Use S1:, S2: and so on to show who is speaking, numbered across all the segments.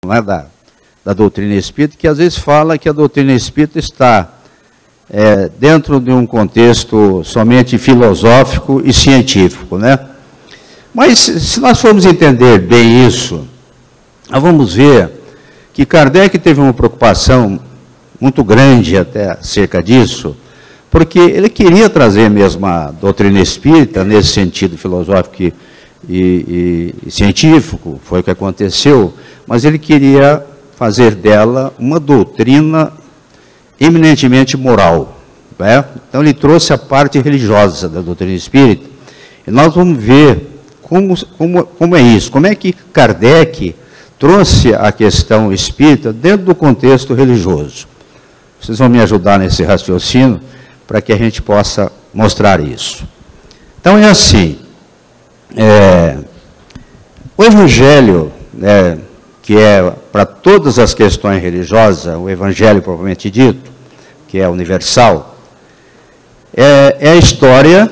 S1: né, da doutrina espírita, que às vezes fala que a doutrina espírita está dentro de um contexto somente filosófico e científico, né? Mas se nós formos entender bem isso, nós vamos ver que Kardec teve uma preocupação muito grande até acerca disso, porque ele queria trazer mesmo a doutrina espírita nesse sentido filosófico e científico, foi o que aconteceu, mas ele queria fazer dela uma doutrina eminentemente moral, né? Então ele trouxe a parte religiosa da doutrina espírita, e nós vamos ver como é isso, como é que Kardec trouxe a questão espírita dentro do contexto religioso. Vocês vão me ajudar nesse raciocínio para que a gente possa mostrar isso. Então é assim, o Evangelho, que é para todas as questões religiosas, o Evangelho propriamente dito, que é universal, é a história,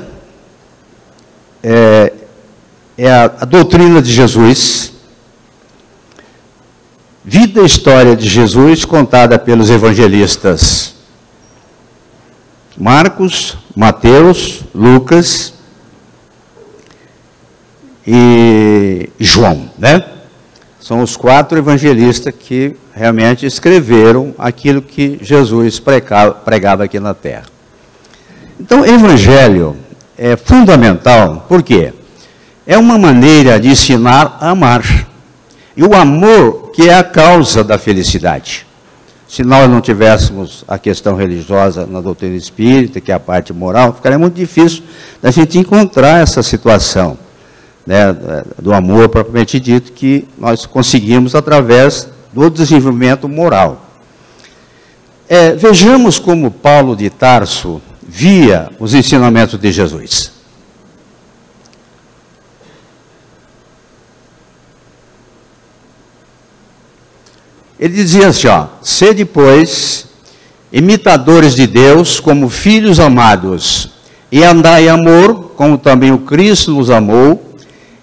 S1: é a doutrina de Jesus, vida e história de Jesus contada pelos evangelistas Marcos, Mateus, Lucas e João, né? São os 4 evangelistas que realmente escreveram aquilo que Jesus pregava aqui na terra. Então, o evangelho é fundamental, por quê? É uma maneira de ensinar a amar. E o amor que é a causa da felicidade. Se nós não tivéssemos a questão religiosa na doutrina espírita, que é a parte moral, ficaria muito difícil da gente encontrar essa situação, né, do amor propriamente dito, que nós conseguimos através do desenvolvimento moral. Vejamos como Paulo de Tarso via os ensinamentos de Jesus. Ele dizia assim, sede, pois, imitadores de Deus, como filhos amados, e andai em amor, como também o Cristo nos amou,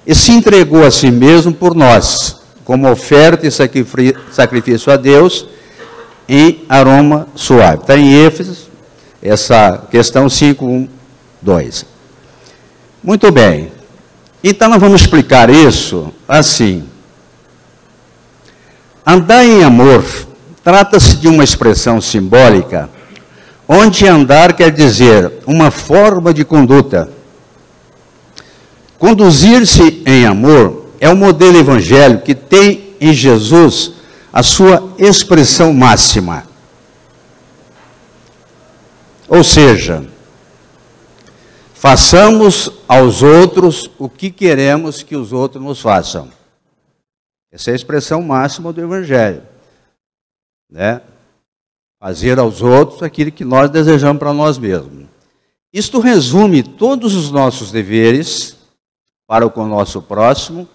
S1: e se entregou a si mesmo por nós, como oferta e sacrifício a Deus, em aroma suave. Está em Éfeso, essa questão 5:1-2. Muito bem. Então, nós vamos explicar isso assim. Andar em amor trata-se de uma expressão simbólica, onde andar quer dizer uma forma de conduta. Conduzir-se em amor é o modelo evangélico que tem em Jesus a sua expressão máxima. Ou seja, façamos aos outros o que queremos que os outros nos façam. Essa é a expressão máxima do Evangelho, né? Fazer aos outros aquilo que nós desejamos para nós mesmos. Isto resume todos os nossos deveres para com o nosso próximo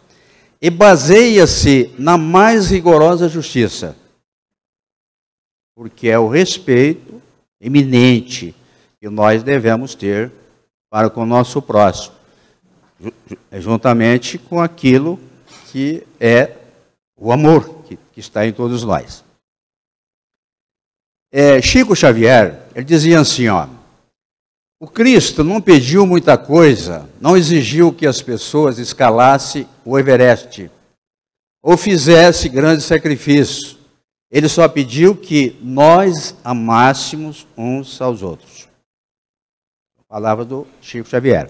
S1: e baseia-se na mais rigorosa justiça, porque é o respeito eminente que nós devemos ter para com o nosso próximo, juntamente com aquilo que é o amor que está em todos nós. Chico Xavier, ele dizia assim, o Cristo não pediu muita coisa, não exigiu que as pessoas escalassem o Everest, ou fizessem grandes sacrifícios. Ele só pediu que nós amássemos uns aos outros. A palavra do Chico Xavier.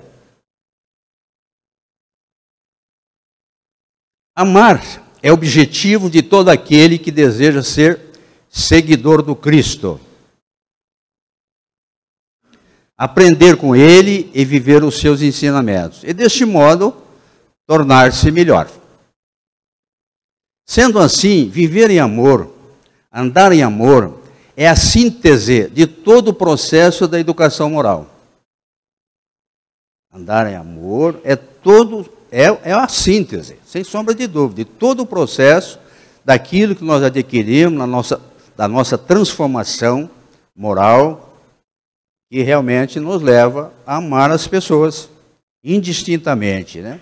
S1: Amar é o objetivo de todo aquele que deseja ser seguidor do Cristo. Aprender com ele e viver os seus ensinamentos. E deste modo, tornar-se melhor. Sendo assim, viver em amor, andar em amor, é a síntese de todo o processo da educação moral. Andar em amor é a síntese, sem sombra de dúvida, de todo o processo daquilo que nós adquirimos da nossa transformação moral, que realmente nos leva a amar as pessoas indistintamente, né?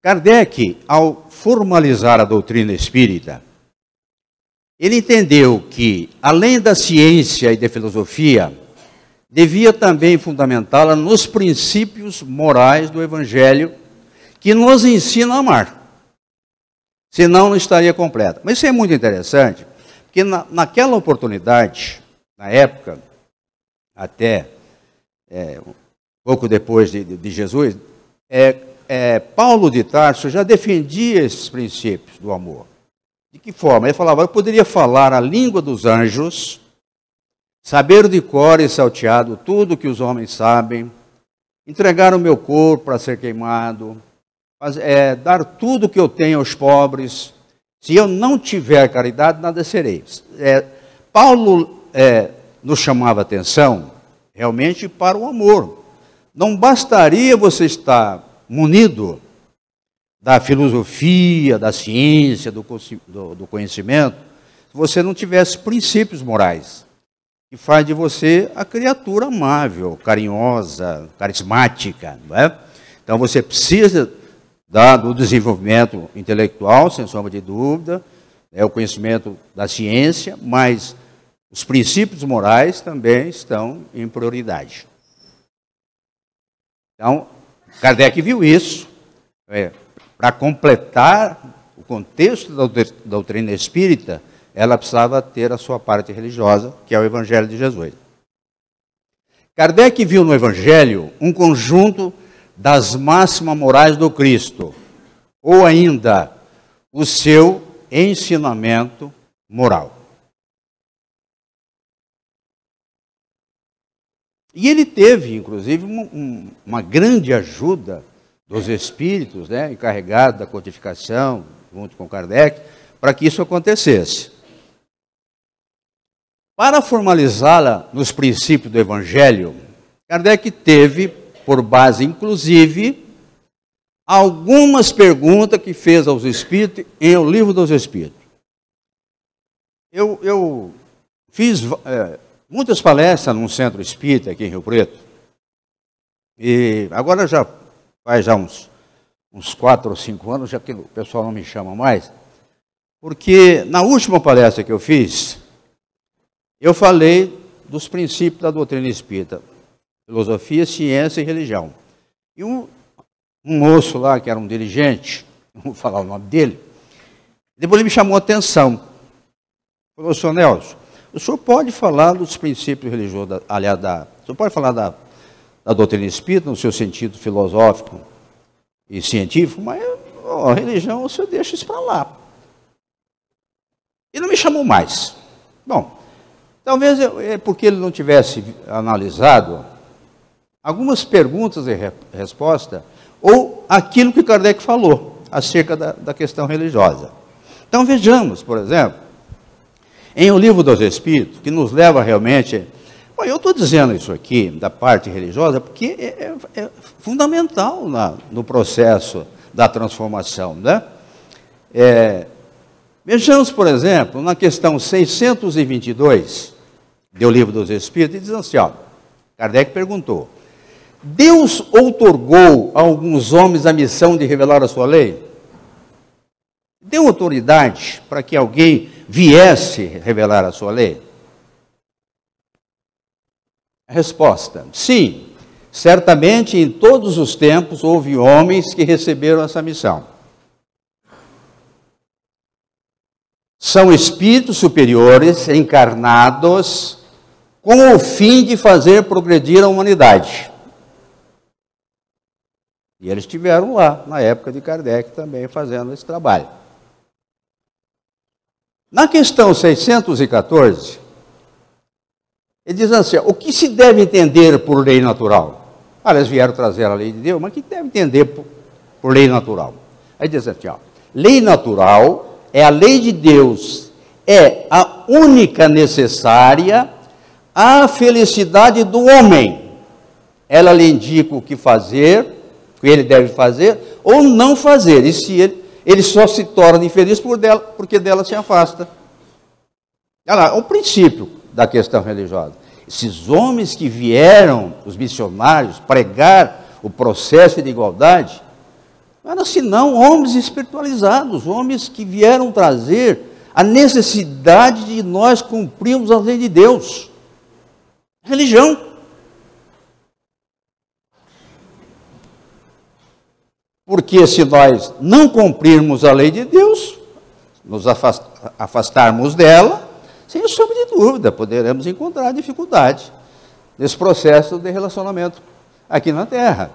S1: Kardec, ao formalizar a doutrina espírita, ele entendeu que, além da ciência e da filosofia, devia também fundamentá-la nos princípios morais do Evangelho, que nos ensina a amar. Senão não estaria completa. Mas isso é muito interessante, porque naquela oportunidade, na época, até pouco depois de Jesus, Paulo de Tarso já defendia esses princípios do amor. De que forma? Ele falava, eu poderia falar a língua dos anjos, saber de cor e salteado tudo que os homens sabem, entregar o meu corpo para ser queimado, dar tudo que eu tenho aos pobres. Se eu não tiver caridade, nada serei. Paulo nos chamava atenção realmente para o amor. Não bastaria você estar munido da filosofia, da ciência, do conhecimento, se você não tivesse princípios morais, que faz de você a criatura amável, carinhosa, carismática. Não é? Então você precisa do desenvolvimento intelectual, sem sombra de dúvida, o conhecimento da ciência, mas os princípios morais também estão em prioridade. Então, Kardec viu isso, para completar o contexto da doutrina espírita, ela precisava ter a sua parte religiosa, que é o Evangelho de Jesus. Kardec viu no Evangelho um conjunto das máximas morais do Cristo, ou ainda o seu ensinamento moral. E ele teve, inclusive, uma grande ajuda dos espíritos, encarregados da codificação, junto com Kardec, para que isso acontecesse. Para formalizá-la nos princípios do Evangelho, Kardec teve, por base inclusive, algumas perguntas que fez aos espíritos em O Livro dos Espíritos. Eu fiz muitas palestras num centro espírita aqui em Rio Preto, e agora faz uns 4 ou 5 anos, já que o pessoal não me chama mais, porque na última palestra que eu fiz, eu falei dos princípios da doutrina espírita, filosofia, ciência e religião. E um moço lá, que era um dirigente, não vou falar o nome dele, depois ele me chamou a atenção. Falou, senhor Nelson, o senhor pode falar dos princípios religiosos, aliás, o senhor pode falar da doutrina espírita, no seu sentido filosófico e científico, mas a religião, o senhor deixa isso para lá. E não me chamou mais. Bom, talvez é porque ele não tivesse analisado algumas perguntas e respostas, ou aquilo que Kardec falou acerca da questão religiosa. Então vejamos, por exemplo, em O Livro dos Espíritos, que nos leva realmente... Bom, eu estou dizendo isso aqui, da parte religiosa, porque é fundamental no processo da transformação, né? Vejamos, por exemplo, na questão 622 do Livro dos Espíritos, e diz assim, Kardec perguntou, Deus outorgou a alguns homens a missão de revelar a sua lei? Deu autoridade para que alguém viesse revelar a sua lei? A resposta, sim. Certamente em todos os tempos houve homens que receberam essa missão. São espíritos superiores encarnados com o fim de fazer progredir a humanidade. E eles estiveram lá, na época de Kardec, também fazendo esse trabalho. Na questão 614, ele diz assim, o que se deve entender por lei natural? Eles vieram trazer a lei de Deus, mas o que deve entender por lei natural? Aí diz assim, lei natural é a lei de Deus, é a única necessária à felicidade do homem. Ela lhe indica o que fazer, o que ele deve fazer ou não fazer. E se ele só se torna infeliz porque dela se afasta. Olha lá, o princípio da questão religiosa. Esses homens que vieram, os missionários, pregar o processo de igualdade, Não era senão homens espiritualizados, homens que vieram trazer a necessidade de nós cumprirmos a lei de Deus. Religião. Porque se nós não cumprirmos a lei de Deus, nos afastarmos dela, sem sombra de dúvida, poderemos encontrar dificuldade nesse processo de relacionamento aqui na Terra.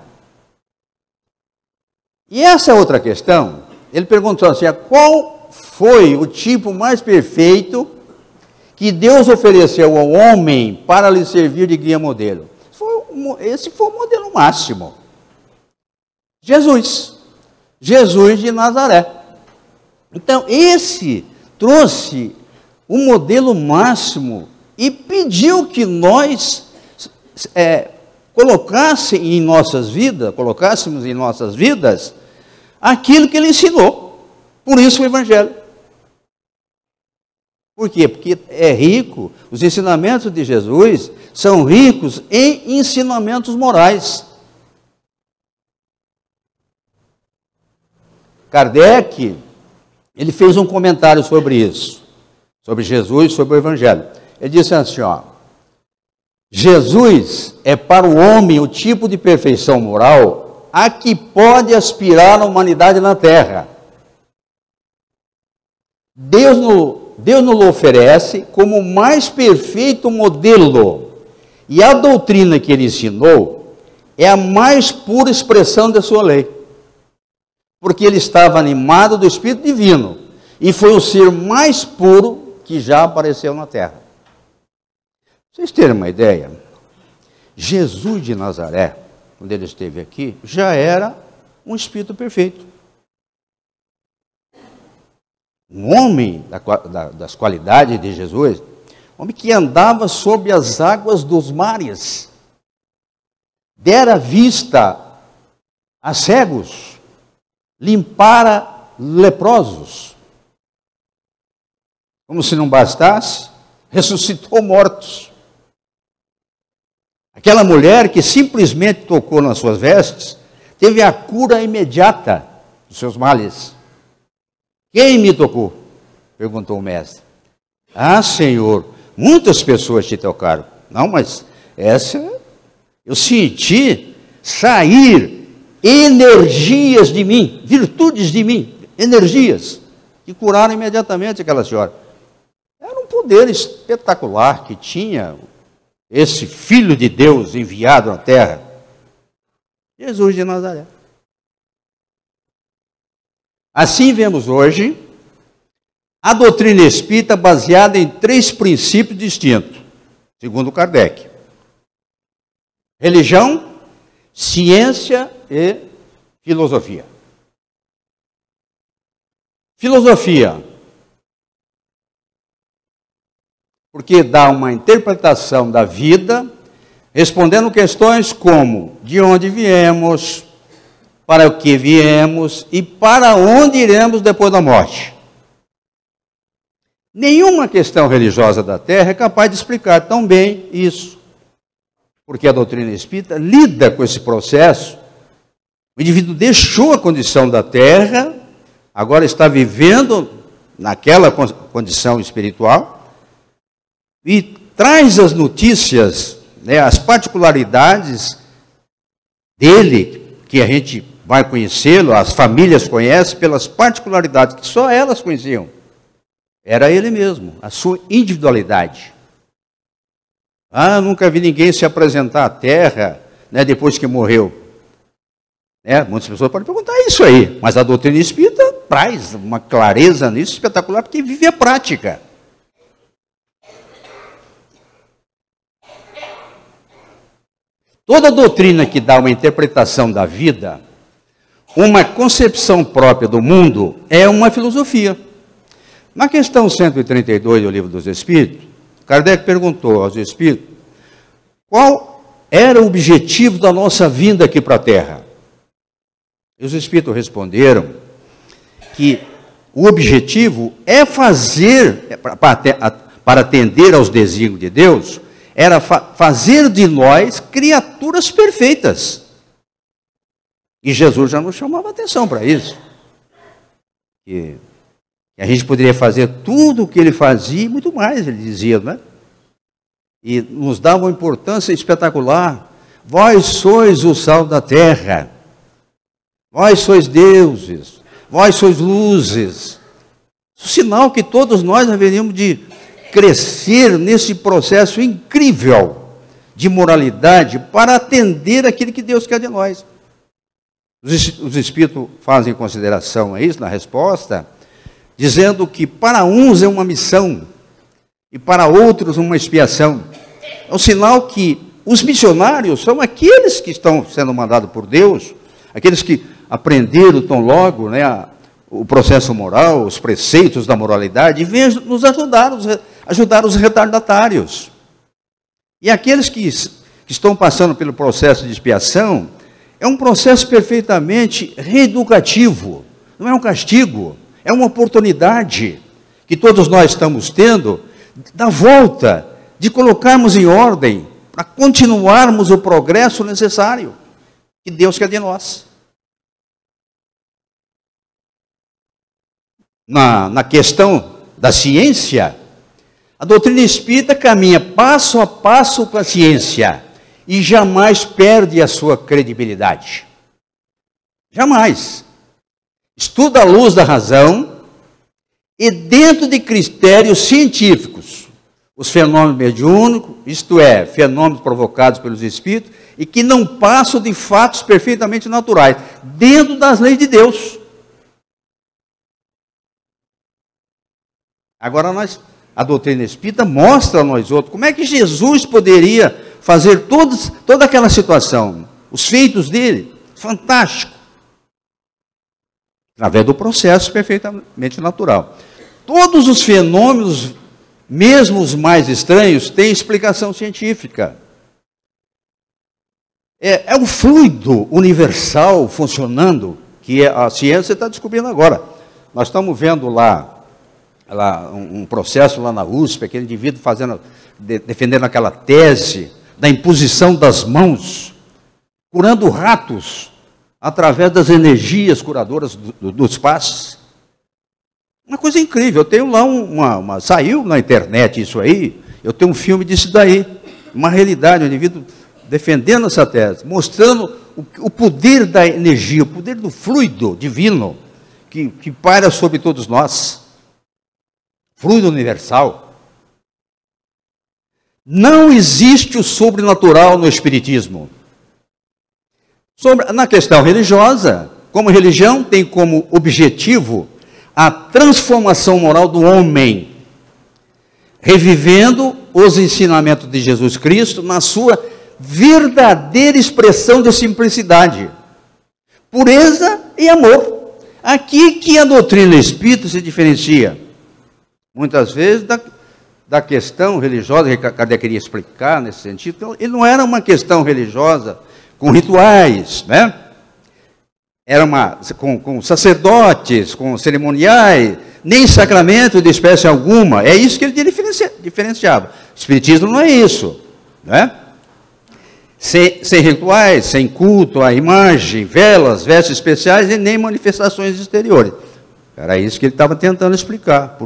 S1: E essa outra questão, ele perguntou assim, qual foi o tipo mais perfeito que Deus ofereceu ao homem para lhe servir de guia modelo? Esse foi o modelo máximo. Jesus de Nazaré. Então, esse trouxe o modelo máximo e pediu que nós colocássemos em nossas vidas aquilo que ele ensinou. Por isso o Evangelho. Por quê? Porque é rico, os ensinamentos de Jesus são ricos em ensinamentos morais. Kardec, ele fez um comentário sobre isso, sobre Jesus, sobre o Evangelho. Ele disse assim, Jesus é para o homem o tipo de perfeição moral a que pode aspirar a humanidade na Terra. Deus nos oferece como o mais perfeito modelo, e a doutrina que ele ensinou é a mais pura expressão da sua lei. Porque ele estava animado do Espírito Divino e foi o ser mais puro que já apareceu na Terra. Pra vocês terem uma ideia, Jesus de Nazaré, quando ele esteve aqui, já era um Espírito perfeito. Um homem das qualidades de Jesus, um homem que andava sobre as águas dos mares, dera vista a cegos, limpara leprosos. Como se não bastasse, ressuscitou mortos. Aquela mulher que simplesmente tocou nas suas vestes, teve a cura imediata dos seus males. Quem me tocou? Perguntou o mestre. Ah, Senhor, muitas pessoas te tocaram. Não, mas essa eu senti sair energias de mim, virtudes de mim, energias, que curaram imediatamente aquela senhora. Era um poder espetacular que tinha esse Filho de Deus enviado na Terra, Jesus de Nazaré. Assim vemos hoje a doutrina espírita baseada em 3 princípios distintos, segundo Kardec: religião, ciência e filosofia. Filosofia, porque dá uma interpretação da vida, respondendo questões como: de onde viemos, para o que viemos e para onde iremos depois da morte. Nenhuma questão religiosa da Terra é capaz de explicar tão bem isso, porque a doutrina espírita lida com esse processo. O indivíduo deixou a condição da Terra, agora está vivendo naquela condição espiritual e traz as notícias, as particularidades dele, que a gente vai conhecê-lo, as famílias conhecem pelas particularidades que só elas conheciam. Era ele mesmo, a sua individualidade. Ah, nunca vi ninguém se apresentar à Terra, depois que morreu. Muitas pessoas podem perguntar isso aí, mas a doutrina espírita traz uma clareza nisso espetacular, porque vive a prática. Toda doutrina que dá uma interpretação da vida, uma concepção própria do mundo, é uma filosofia. Na questão 132 do Livro dos Espíritos, Kardec perguntou aos Espíritos qual era o objetivo da nossa vinda aqui para a Terra. E os Espíritos responderam que o objetivo é fazer, para atender aos desígnios de Deus, era fazer de nós criaturas perfeitas. E Jesus já nos chamava atenção para isso. Que a gente poderia fazer tudo o que ele fazia e muito mais, ele dizia, né? E nos dava uma importância espetacular. Vós sois o sal da terra. Vós sois deuses. Vós sois luzes. O sinal que todos nós haveríamos de crescer nesse processo incrível de moralidade para atender aquilo que Deus quer de nós. Os Espíritos fazem consideração a isso na resposta, dizendo que para uns é uma missão e para outros uma expiação. É um sinal que os missionários são aqueles que estão sendo mandados por Deus, aqueles que aprenderam tão logo, né, o processo moral, os preceitos da moralidade, e vêm nos ajudar os retardatários. E aqueles que estão passando pelo processo de expiação, é um processo perfeitamente reeducativo, não é um castigo, é uma oportunidade que todos nós estamos tendo da volta, de colocarmos em ordem, para continuarmos o progresso necessário que Deus quer de nós. Na questão da ciência, a doutrina espírita caminha passo a passo com a ciência e jamais perde a sua credibilidade. Jamais. Estuda à luz da razão e dentro de critérios científicos, os fenômenos mediúnicos, isto é, fenômenos provocados pelos espíritos, e que não passam de fatos perfeitamente naturais, dentro das leis de Deus. Agora a doutrina espírita mostra a nós outros como é que Jesus poderia fazer toda aquela situação, os feitos dele, fantástico, através do processo perfeitamente natural. Todos os fenômenos, mesmo os mais estranhos, têm explicação científica. É um fluido universal funcionando, que a ciência está descobrindo agora. Nós estamos vendo lá um processo lá na USP, aquele indivíduo defendendo aquela tese da imposição das mãos, curando ratos através das energias curadoras dos passes. Uma coisa incrível. Eu tenho lá saiu na internet isso aí, eu tenho um filme disso daí, uma realidade, um indivíduo defendendo essa tese, mostrando o poder da energia, o poder do fluido divino que paira sobre todos nós. Fluido universal. Não existe o sobrenatural no Espiritismo. Na questão religiosa, como religião tem como objetivo a transformação moral do homem, revivendo os ensinamentos de Jesus Cristo na sua verdadeira expressão de simplicidade, pureza e amor. Aqui que a doutrina espírita se diferencia, muitas vezes, da questão religiosa, que Kardec queria explicar nesse sentido. Então, ele não era uma questão religiosa com rituais, né? Era com sacerdotes, com cerimoniais, nem sacramento de espécie alguma. É isso que ele diferenciava. O Espiritismo não é isso, né? Sem rituais, sem culto à imagem, velas, vestes especiais e nem manifestações exteriores. Era isso que ele estava tentando explicar,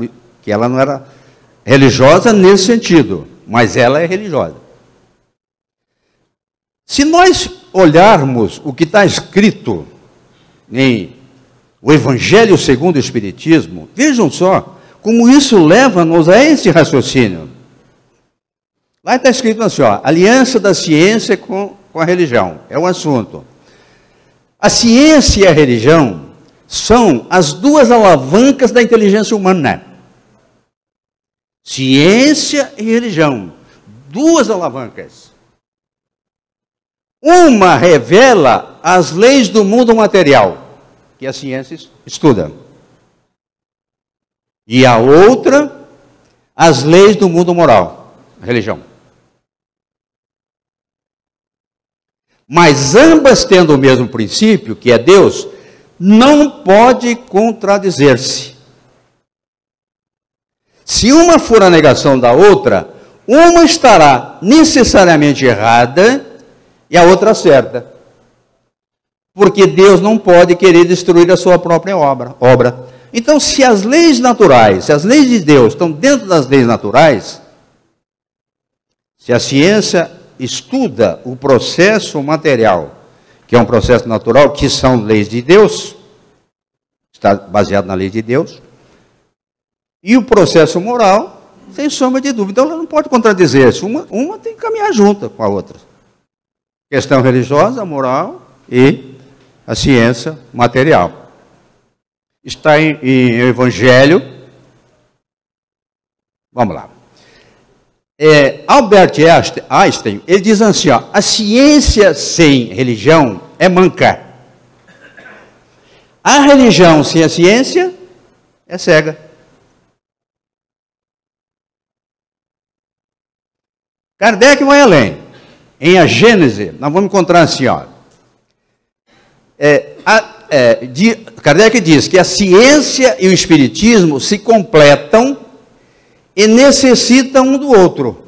S1: que ela não era religiosa nesse sentido, mas ela é religiosa. Se nós olharmos o que está escrito em o Evangelho segundo o Espiritismo, vejam só como isso leva-nos a esse raciocínio. Lá está escrito assim, ó, aliança da ciência com a religião, é o assunto. A ciência e a religião são as duas alavancas da inteligência humana. Ciência e religião, duas alavancas. Uma revela as leis do mundo material, que a ciência estuda. E a outra, as leis do mundo moral, a religião. Mas ambas tendo o mesmo princípio, que é Deus, não pode contradizer-se. Se uma for a negação da outra, uma estará necessariamente errada e a outra certa. porque Deus não pode querer destruir a sua própria obra. Então, se as leis naturais, se as leis de Deus estão dentro das leis naturais, se a ciência estuda o processo material, que é um processo natural, que são leis de Deus, está baseado na lei de Deus, e o processo moral, sem sombra de dúvida. Então, ela não pode contradizer-se. Uma tem que caminhar junto com a outra. Questão religiosa, moral e a ciência material. Está em Evangelho. Vamos lá. Albert Einstein, ele diz assim, ó, a ciência sem religião é manca. A religião sem a ciência é cega. Kardec vai além. Em A Gênese, nós vamos encontrar assim, ó. Kardec diz que a ciência e o espiritismo se completam e necessitam um do outro.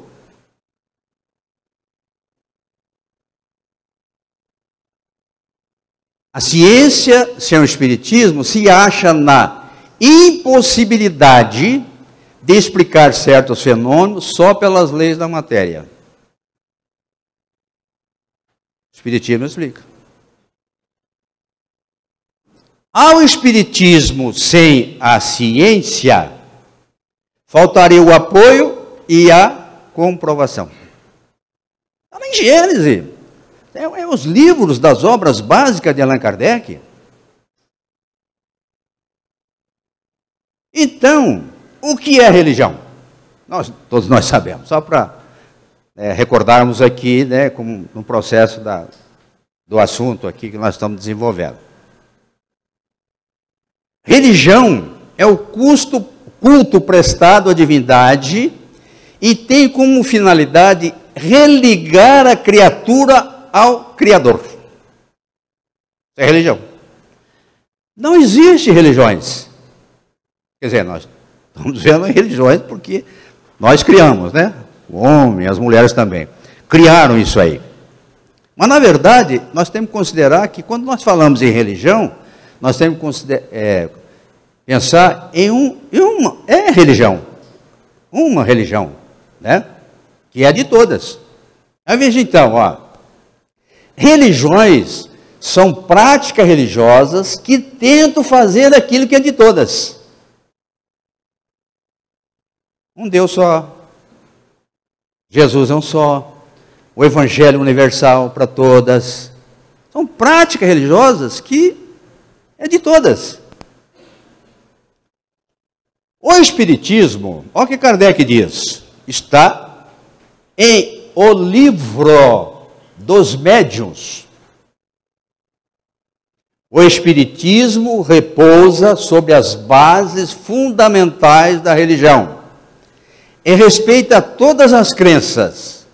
S1: A ciência sem o espiritismo se acha na impossibilidade de explicar certos fenômenos só pelas leis da matéria. O espiritismo explica. Ao espiritismo sem a ciência, faltaria o apoio e a comprovação. Está em Gênese. Os livros das obras básicas de Allan Kardec. Então, o que é religião? Todos nós sabemos. Só para recordarmos aqui, né, como no processo do assunto aqui que nós estamos desenvolvendo. Religião é o culto prestado à divindade e tem como finalidade religar a criatura ao Criador. Isso é religião. Não existe religiões. Quer dizer, nós estamos vendo religiões porque nós criamos, né? O homem, as mulheres também. Criaram isso aí. Mas, na verdade, nós temos que considerar que quando nós falamos em religião, nós temos que pensar em uma religião. Uma religião, né? Que é de todas. Aí veja então, ó. Religiões são práticas religiosas que tentam fazer aquilo que é de todas. Um Deus só. Jesus é um só. O Evangelho universal para todas. São práticas religiosas que é de todas. O Espiritismo, olha o que Kardec diz, está em O Livro dos Médiuns. O Espiritismo repousa sobre as bases fundamentais da religião e respeita todas as crenças,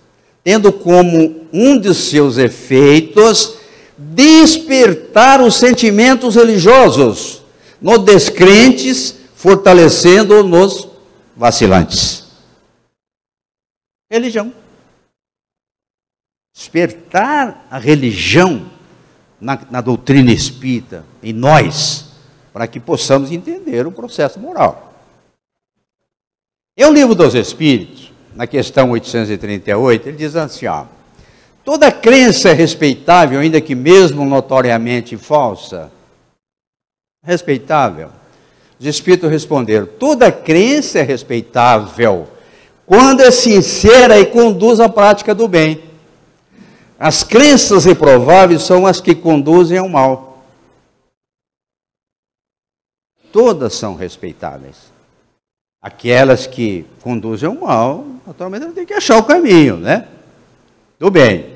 S1: tendo como um de seus efeitos despertar os sentimentos religiosos nos descrentes, fortalecendo nos vacilantes. Religião. Despertar a religião na doutrina espírita, em nós, para que possamos entender o processo moral. Em O Livro dos Espíritos, na questão 838, ele diz assim, ó, toda crença é respeitável, ainda que mesmo notoriamente falsa. Respeitável. Os Espíritos responderam, toda crença é respeitável, quando é sincera e conduz à prática do bem. As crenças reprováveis são as que conduzem ao mal. Todas são respeitáveis. Aquelas que conduzem ao mal, naturalmente ela tem que achar o caminho, né? Do bem.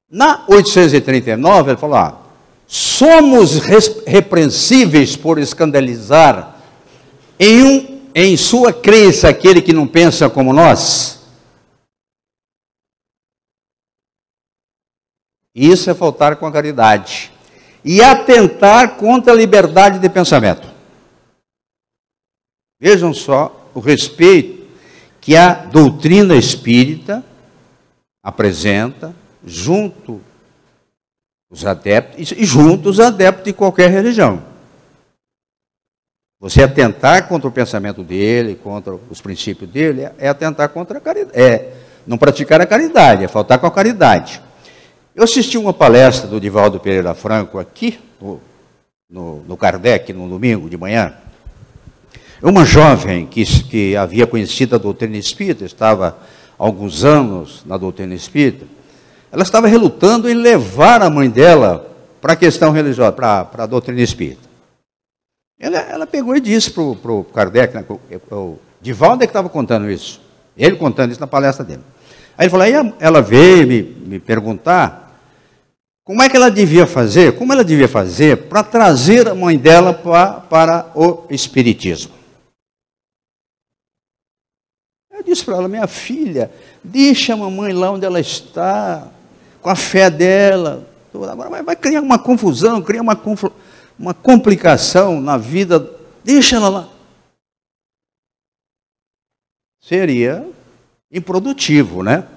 S1: Na 839, ele falou, somos repreensíveis por escandalizar em sua crença aquele que não pensa como nós? Isso é faltar com a caridade e atentar contra a liberdade de pensamento. Vejam só o respeito que a doutrina espírita apresenta junto Os adeptos, e junto os adeptos de qualquer religião. Você atentar contra o pensamento dele, contra os princípios dele, é atentar contra a caridade. É não praticar a caridade, é faltar com a caridade. Eu assisti uma palestra do Divaldo Pereira Franco aqui, no Kardec, no domingo de manhã. Uma jovem que havia conhecido a doutrina espírita, estava há alguns anos na doutrina espírita, ela estava relutando em levar a mãe dela para a questão religiosa, para a doutrina espírita. Ela pegou e disse para o Kardec, né, o Divaldo é que estava contando isso, ele contando isso na palestra dele. Aí ele falou, aí ela veio me perguntar como ela devia fazer para trazer a mãe dela para o espiritismo. Eu disse para ela, minha filha, deixa a mamãe lá onde ela está, com a fé dela. Agora vai criar uma confusão, criar uma complicação na vida, deixa ela lá. Seria improdutivo, né?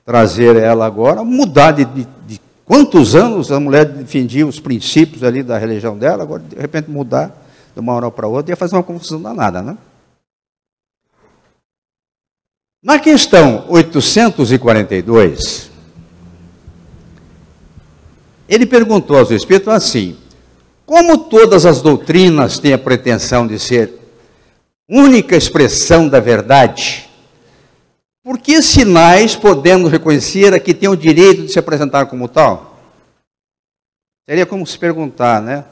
S1: Trazer ela agora, mudar de quantos anos a mulher defendia os princípios ali da religião dela, agora de repente mudar de uma hora para outra, ia fazer uma confusão danada, né? Na questão 842, ele perguntou aos espíritos assim, como todas as doutrinas têm a pretensão de ser única expressão da verdade, por que sinais podemos reconhecer a que tem o direito de se apresentar como tal? Seria como se perguntar, né?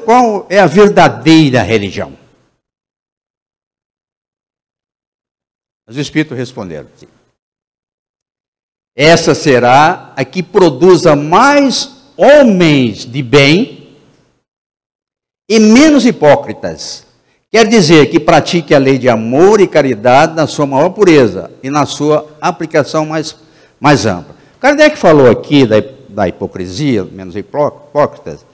S1: Qual é a verdadeira religião? Os espíritos responderam assim, essa será a que produza mais homens de bem e menos hipócritas. Quer dizer que pratique a lei de amor e caridade na sua maior pureza e na sua aplicação mais ampla. Kardec falou aqui da hipocrisia, menos hipócritas,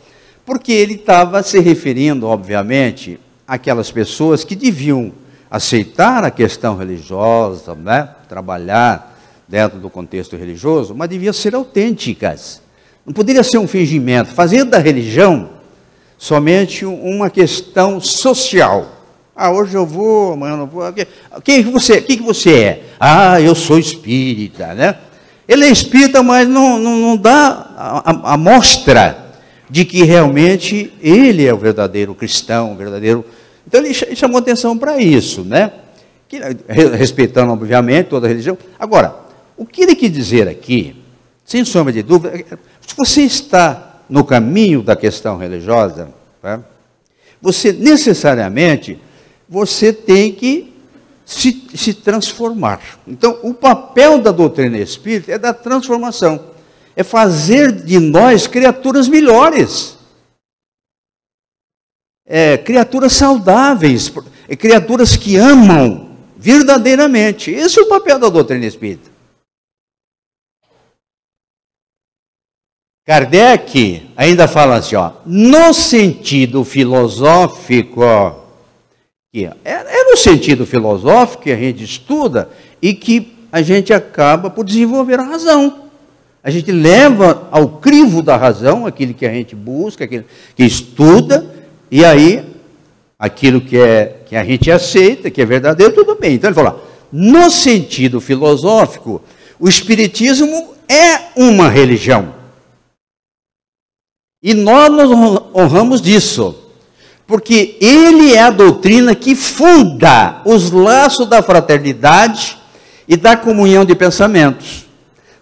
S1: porque ele estava se referindo, obviamente, àquelas pessoas que deviam aceitar a questão religiosa, né? Trabalhar dentro do contexto religioso, mas deviam ser autênticas. Não poderia ser um fingimento, fazer da religião somente uma questão social. Ah, hoje eu vou, amanhã eu não vou. Quem que você é? Ah, eu sou espírita, né? Ele é espírita, mas não dá a mostra de que realmente ele é o verdadeiro cristão, o verdadeiro... Então ele chamou atenção para isso, né? Respeitando, obviamente, toda a religião. Agora, o que ele quis dizer aqui, sem sombra de dúvida, se você está no caminho da questão religiosa, tá? Você necessariamente, você tem que se transformar. Então, o papel da doutrina espírita é da transformação, é fazer de nós criaturas melhores, criaturas saudáveis, criaturas que amam verdadeiramente. Esse é o papel da doutrina espírita. Kardec ainda fala assim, ó, no sentido filosófico, é no sentido filosófico que a gente estuda e que a gente acaba por desenvolver a razão. A gente leva ao crivo da razão aquilo que a gente busca, aquilo que estuda, e aí aquilo que a gente aceita, que é verdadeiro, tudo bem. Então ele fala, no sentido filosófico, o espiritismo é uma religião. E nós nos honramos disso, porque ele é a doutrina que funda os laços da fraternidade e da comunhão de pensamentos.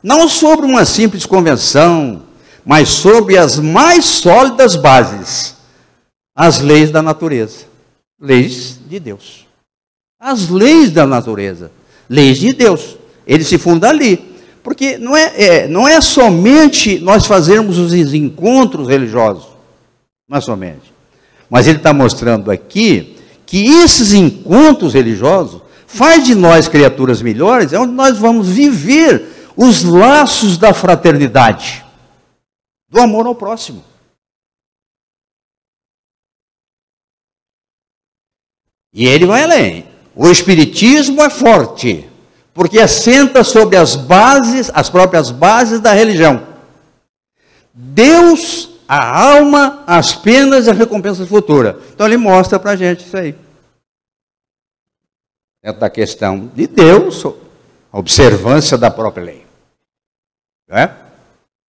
S1: Não sobre uma simples convenção, mas sobre as mais sólidas bases, as leis da natureza, leis de Deus. As leis da natureza, leis de Deus. Ele se funda ali. Porque não é somente nós fazermos os encontros religiosos, não é somente. Mas ele está mostrando aqui que esses encontros religiosos faz de nós criaturas melhores, é onde nós vamos viver os laços da fraternidade, do amor ao próximo. E ele vai além. O espiritismo é forte, porque assenta sobre as próprias bases da religião. Deus, a alma, as penas e as recompensas futuras. Então ele mostra para a gente isso aí. Dentro da questão de Deus, a observância da própria lei. Né?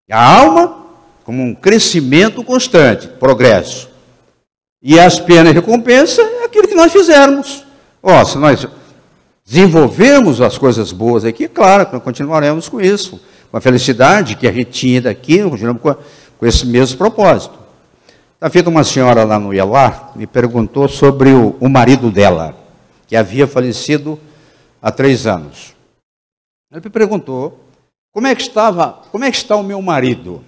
S1: A alma, como um crescimento constante, progresso. E as penas e recompensa é aquilo que nós fizermos. Se nós desenvolvermos as coisas boas aqui, claro que nós continuaremos com isso. Com a felicidade que a gente tinha daqui, continuamos com esse mesmo propósito. Está feita uma senhora lá no Ielar, me perguntou sobre o marido dela, que havia falecido há 3 anos. Ela me perguntou, como é que está o meu marido?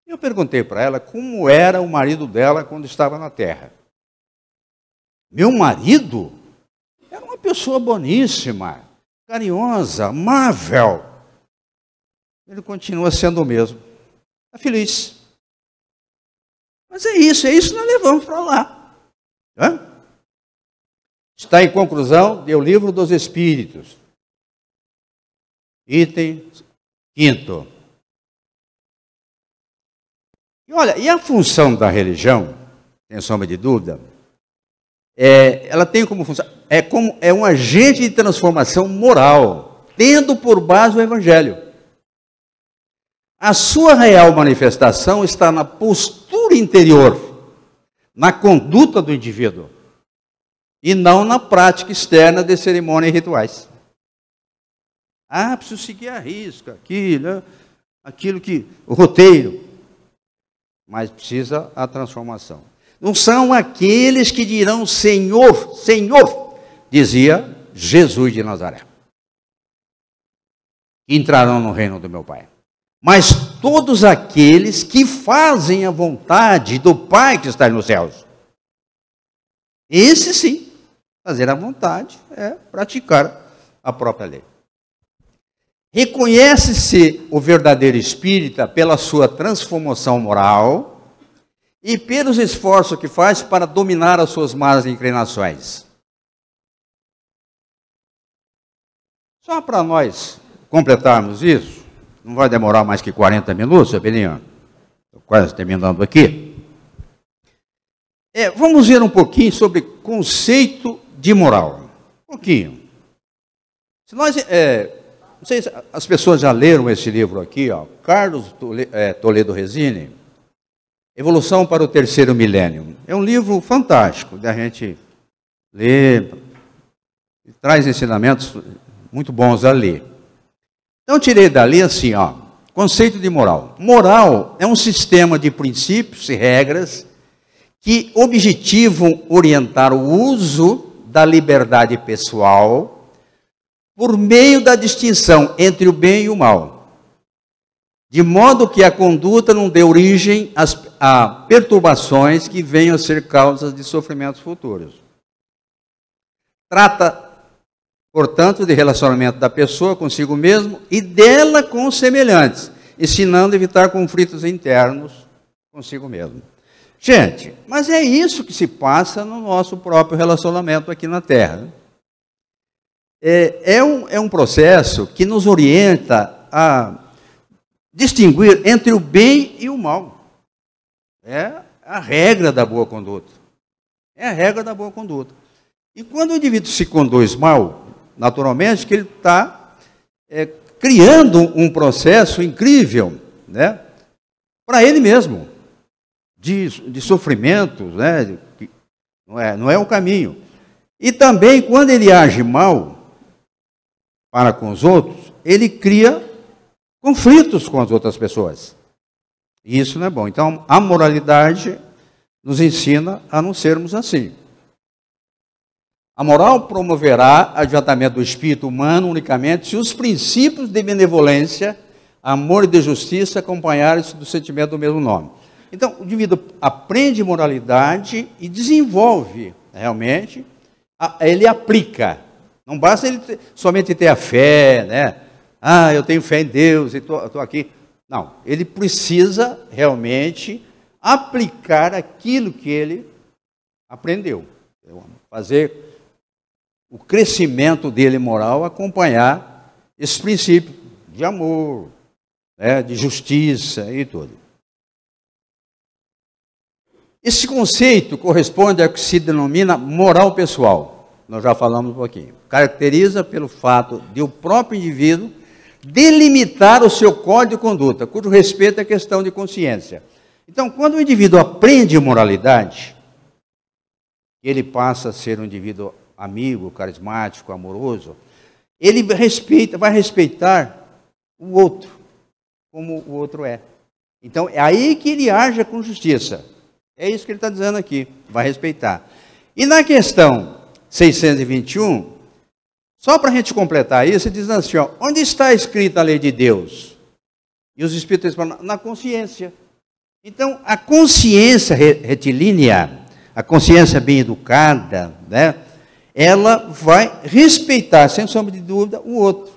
S1: Eu perguntei para ela como era o marido dela quando estava na terra. Meu marido era uma pessoa boníssima, carinhosa, amável. Ele continua sendo o mesmo. Está feliz. Mas é isso que nós levamos para lá. Está em conclusão do Livro dos Espíritos. Item 5º. E olha, e a função da religião, sem sombra de dúvida, ela tem como função, é um agente de transformação moral, tendo por base o Evangelho. A sua real manifestação está na postura interior, na conduta do indivíduo, e não na prática externa de cerimônias e rituais. Preciso seguir a risca, aquilo que, o roteiro. Mas precisa a transformação. Não são aqueles que dirão Senhor, Senhor, dizia Jesus de Nazaré, que entrarão no reino do meu Pai. Mas todos aqueles que fazem a vontade do Pai que está nos céus. Esse sim, fazer a vontade é praticar a própria lei. Reconhece-se o verdadeiro espírita pela sua transformação moral e pelos esforços que faz para dominar as suas más inclinações. Só para nós completarmos isso, não vai demorar mais que 40 minutos, Belinha. Estou quase terminando aqui. Vamos ver um pouquinho sobre conceito de moral. Um pouquinho. Se nós... não sei se as pessoas já leram esse livro aqui, Carlos Toledo Resine, Evolução para o Terceiro Milênio. É um livro fantástico da gente ler, traz ensinamentos muito bons a ler. Então, eu tirei dali assim, conceito de moral. Moral é um sistema de princípios e regras que objetivam orientar o uso da liberdade pessoal por meio da distinção entre o bem e o mal, de modo que a conduta não dê origem a perturbações que venham a ser causas de sofrimentos futuros. Trata, portanto, de relacionamento da pessoa consigo mesmo e dela com os semelhantes, ensinando a evitar conflitos internos consigo mesmo. Gente, mas é isso que se passa no nosso próprio relacionamento aqui na Terra. É um processo que nos orienta a distinguir entre o bem e o mal. É a regra da boa conduta. É a regra da boa conduta. E quando o indivíduo se conduz mal, naturalmente que ele está criando um processo incrível, né, para ele mesmo, de sofrimento, né, que não é o caminho. E também, quando ele age mal para com os outros, ele cria conflitos com as outras pessoas. E isso não é bom. Então, a moralidade nos ensina a não sermos assim. A moral promoverá adiantamento do espírito humano unicamente se os princípios de benevolência, amor e de justiça acompanharem-se do sentimento do mesmo nome. Então, o indivíduo aprende moralidade e desenvolve, realmente, ele aplica. Não basta ele somente ter a fé, né? Eu tenho fé em Deus e estou aqui. Não, ele precisa realmente aplicar aquilo que ele aprendeu. Fazer o crescimento dele moral acompanhar esse princípio de amor, né, de justiça e tudo. Esse conceito corresponde ao que se denomina moral pessoal. Nós já falamos um pouquinho. Caracteriza pelo fato de o próprio indivíduo delimitar o seu código de conduta, cujo respeito é questão de consciência. Então, quando o indivíduo aprende moralidade, ele passa a ser um indivíduo amigo, carismático, amoroso, ele vai respeitar o outro, como o outro é. Então, é aí que ele age com justiça. É isso que ele está dizendo aqui, vai respeitar. E na questão 621, só para a gente completar isso, ele diz assim, ó, onde está escrita a lei de Deus? E os Espíritos falam, na consciência. Então, a consciência retilínea, a consciência bem educada, né, ela vai respeitar, sem sombra de dúvida, o outro.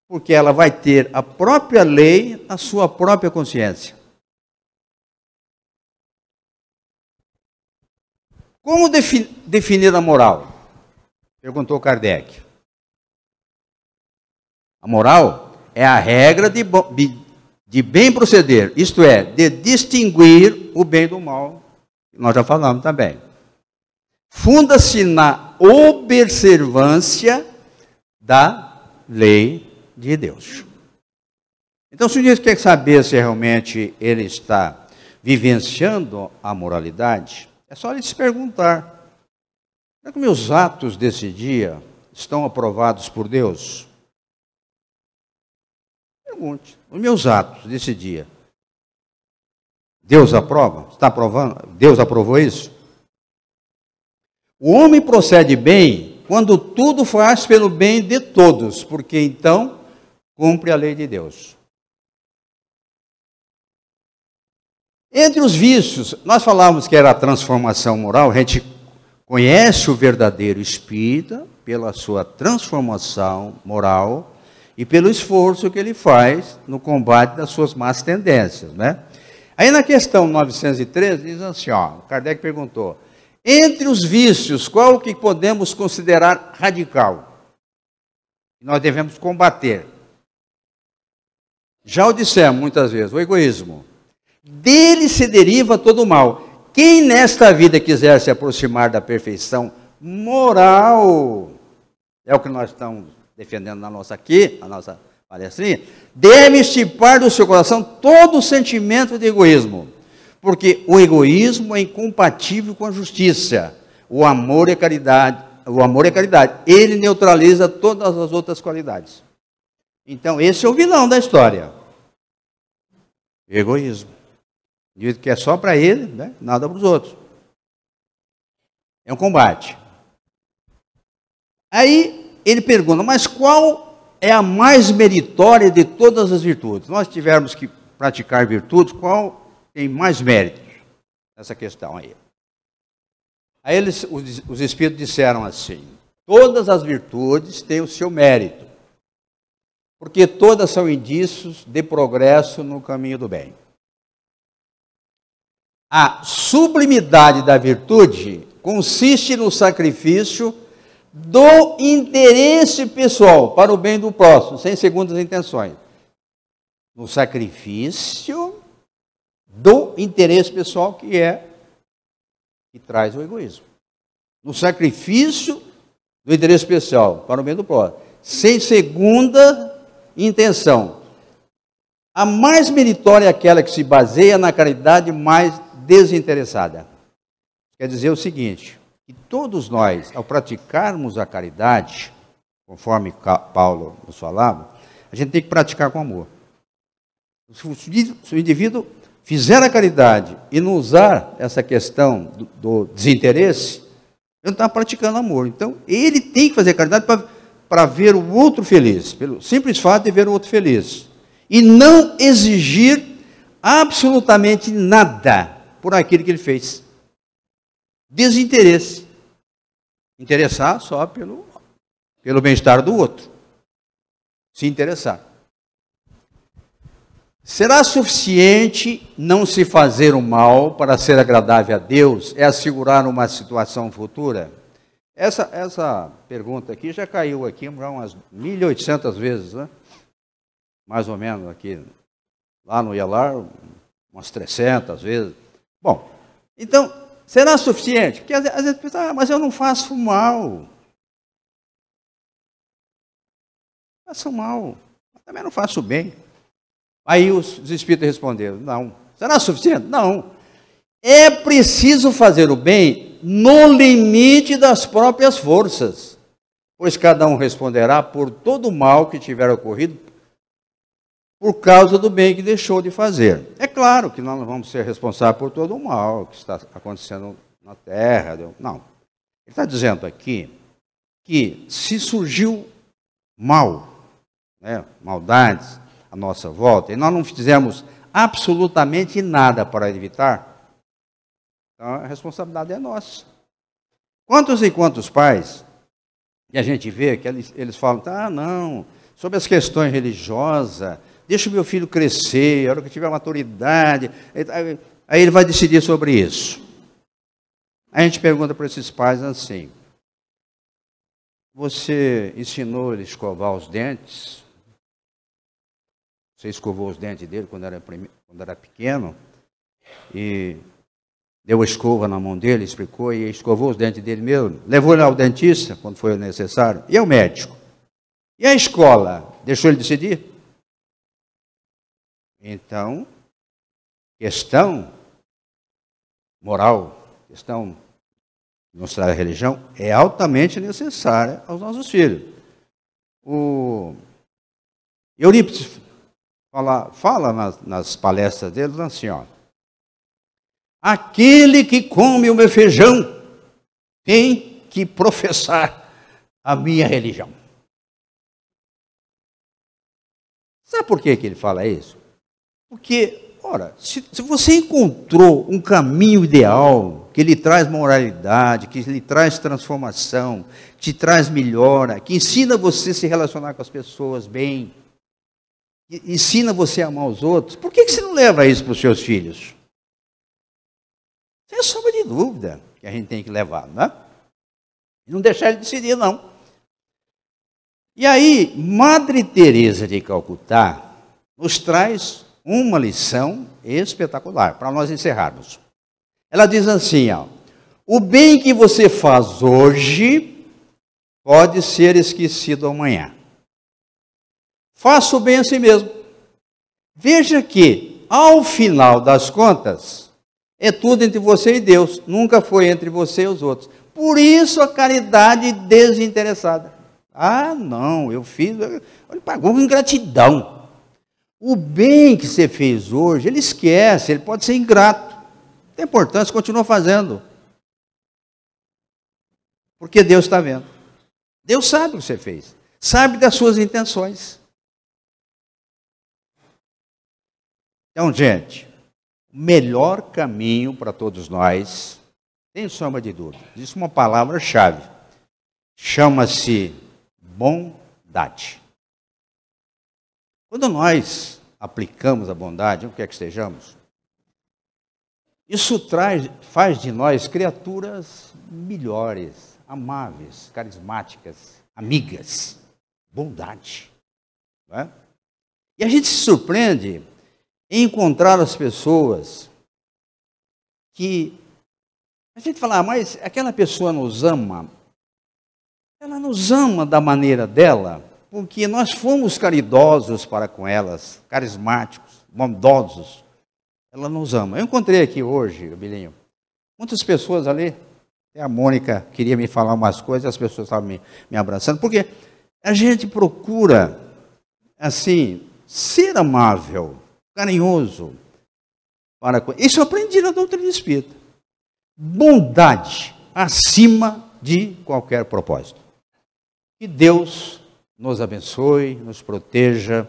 S1: Porque ela vai ter a própria lei, a sua própria consciência. Como definir a moral? Perguntou Kardec. A moral é a regra de bem proceder, isto é, de distinguir o bem do mal, nós já falamos também. Funda-se na observância da lei de Deus. Então, se o indivíduo quer saber se realmente ele está vivenciando a moralidade, é só ele se perguntar, será que meus atos desse dia estão aprovados por Deus? Pergunte, os meus atos desse dia, Deus aprova? Está aprovando? Deus aprovou isso? O homem procede bem quando tudo faz pelo bem de todos, porque então cumpre a lei de Deus. Entre os vícios, nós falávamos que era a transformação moral, a gente conhece o verdadeiro espírita pela sua transformação moral e pelo esforço que ele faz no combate das suas más tendências, né? Aí na questão 913 diz assim, ó, Kardec perguntou, entre os vícios, qual que podemos considerar radical? Nós devemos combater. Já o dissemos muitas vezes, o egoísmo. Dele se deriva todo o mal. Quem nesta vida quiser se aproximar da perfeição moral, é o que nós estamos defendendo na nossa palestrinha, deve estipar do seu coração todo o sentimento de egoísmo. Porque o egoísmo é incompatível com a justiça. O amor é caridade. Ele neutraliza todas as outras qualidades. Então, esse é o vilão da história. Egoísmo. Diz que é só para ele, né? Nada para os outros. É um combate. Aí ele pergunta, mas qual é a mais meritória de todas as virtudes? Nós tivermos que praticar virtudes, qual tem mais mérito nessa questão aí? Aí os Espíritos disseram assim, todas as virtudes têm o seu mérito, porque todas são indícios de progresso no caminho do bem. A sublimidade da virtude consiste no sacrifício do interesse pessoal para o bem do próximo, sem segundas intenções. No sacrifício do interesse pessoal que traz o egoísmo. No sacrifício do interesse pessoal para o bem do próximo, sem segunda intenção. A mais meritória é aquela que se baseia na caridade mais desinteressada. Quer dizer o seguinte, que todos nós, ao praticarmos a caridade, conforme Paulo nos falava, a gente tem que praticar com amor. Se o indivíduo fizer a caridade e não usar essa questão do desinteresse, ele não está praticando amor. Então, ele tem que fazer a caridade para ver o outro feliz, pelo simples fato de ver o outro feliz. E não exigir absolutamente nada por aquilo que ele fez. Desinteresse. Interessar só pelo bem-estar do outro. Se interessar. Será suficiente não se fazer o mal para ser agradável a Deus? É assegurar uma situação futura? Essa pergunta aqui já caiu aqui umas 1.800 vezes, né? Mais ou menos aqui Lá no IELAR, umas 300 vezes. Bom, então, será suficiente? Porque às vezes pensa, mas eu não faço mal. Faço mal, mas também não faço bem. Aí os espíritos responderam, não. Será suficiente? Não. É preciso fazer o bem no limite das próprias forças, pois cada um responderá por todo o mal que tiver ocorrido por causa do bem que deixou de fazer. É claro que nós não vamos ser responsáveis por todo o mal que está acontecendo na Terra. Não. Ele está dizendo aqui que se surgiu mal, né, maldades à nossa volta, e nós não fizemos absolutamente nada para evitar, então a responsabilidade é nossa. Quantos e quantos pais, e a gente vê que eles falam, não, sobre as questões religiosas, deixa o meu filho crescer, a hora que tiver maturidade, aí ele vai decidir sobre isso. Aí a gente pergunta para esses pais assim, você ensinou ele a escovar os dentes? Você escovou os dentes dele quando era pequeno? E deu a escova na mão dele, explicou, e escovou os dentes dele mesmo? Levou ele ao dentista quando foi necessário? E o médico? E a escola? Deixou ele decidir? Então, questão moral, questão de mostrar a religião, é altamente necessária aos nossos filhos. O Eurípides fala nas palestras dele assim, ó, aquele que come o meu feijão tem que professar a minha religião. Sabe por que ele fala isso? Porque, ora, se você encontrou um caminho ideal, que lhe traz moralidade, que lhe traz transformação, que te traz melhora, que ensina você a se relacionar com as pessoas bem, que ensina você a amar os outros, por que você não leva isso para os seus filhos? Sem sombra de dúvida que a gente tem que levar, não é? E não deixar ele decidir, não. E aí, Madre Teresa de Calcutá nos traz uma lição espetacular, para nós encerrarmos. Ela diz assim, ó, o bem que você faz hoje pode ser esquecido amanhã. Faça o bem a si mesmo. Veja que, ao final das contas, é tudo entre você e Deus, nunca foi entre você e os outros. Por isso a caridade desinteressada. Ah, não, eu fiz, ele pagou com ingratidão. O bem que você fez hoje, ele esquece, ele pode ser ingrato. Não tem importância, continua fazendo. Porque Deus está vendo. Deus sabe o que você fez. Sabe das suas intenções. Então, gente, o melhor caminho para todos nós, sem sombra de dúvida, existe uma palavra-chave. Chama-se bondade. Quando nós aplicamos a bondade, onde quer que estejamos, isso faz de nós criaturas melhores, amáveis, carismáticas, amigas. Bondade. Não é? E a gente se surpreende em encontrar as pessoas que a gente fala, mas aquela pessoa nos ama. Ela nos ama da maneira dela, porque nós fomos caridosos para com elas, carismáticos, bondosos. Ela nos ama. Eu encontrei aqui hoje, Bilinho, muitas pessoas ali, até a Mônica queria me falar umas coisas, as pessoas estavam me abraçando, porque a gente procura, assim, ser amável, carinhoso. Isso eu aprendi na doutrina espírita. Bondade acima de qualquer propósito. Que Deus nos abençoe, nos proteja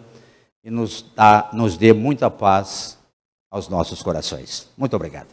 S1: e nos dê muita paz aos nossos corações. Muito obrigado.